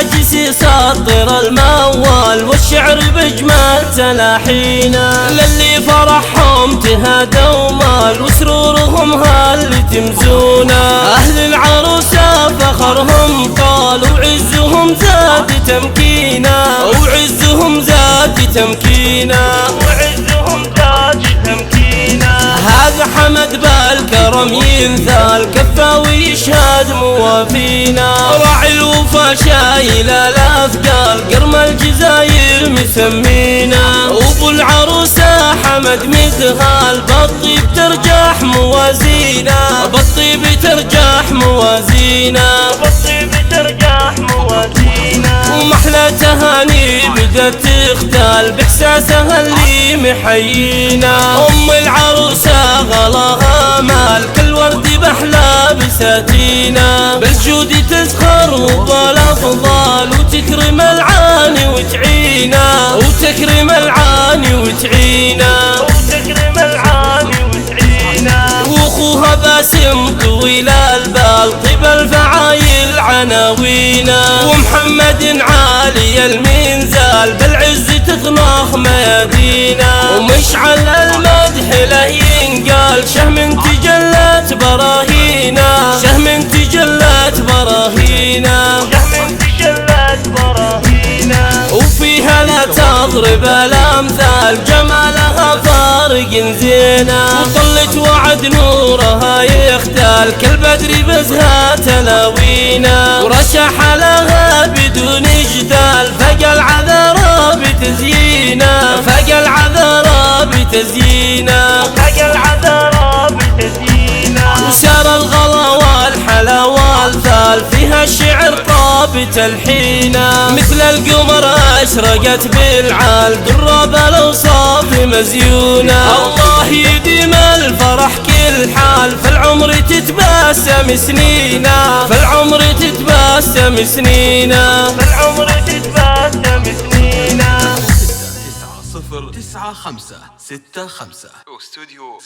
الهاجس يسطر الموال والشعر بجمال تلاحينا، للي فرحهم تهادوا مال وسرورهم هاللي تمزونا. أهل العروسة فخرهم طال وعزهم زاد تمكينا، وعزهم زاد تمكينا، وعزهم زاد تمكينا. هذا حمد بالكرم ينثال كفه ويشهد موافينا، راعي الوفا شايل الاثقال قرم الجزاير مسمينا. وابو العروسه حمد مذهال بالطيب ترجح موازينا، بالطيب ترجح موازينا، بالطيب ترجح موازينا. ومحلى تهاني بدت تختال باحساسها اللي محيينا. ام العروسه غلاها مال كل ورد بحلى بساتينا، بالجود تزخر وبالافضال وتكرم العاني وتعينا، وتكرم العاني وتعينا، وتكرم العاني وتعينا. واخوها باسم طويل البال طيب الفعايل عناوينا، ومحمد عالي المنزال بالعز تخنخ ميادينا. ومشعل المدح له ينقال شهم تجلت براهينا، شهم تجلت براهينا، شهم تجلت براهينا. وفيها لا تضرب الامثال جمالها فارق زينا، وطلت وعد نورها يختال كالبدر بزها تلاوينا. ورشح لها بدون جدال فقى العذرا بتزيينا، فقى العذرا بتزيينا، فقى العذرا بتزيينا. وسار الغلا والحلا والثال فيها الشعر طاب تلحينا، مثل القمر اشرقت بالعال درب الاوصاف مزيونه. الله يديم الفرح كل حال فالعمر تتبسم سنينا، فالعمر تتبسم سنينا، فالعمر تتبسم سنينا. 9 0 9 5 6 5 واستوديو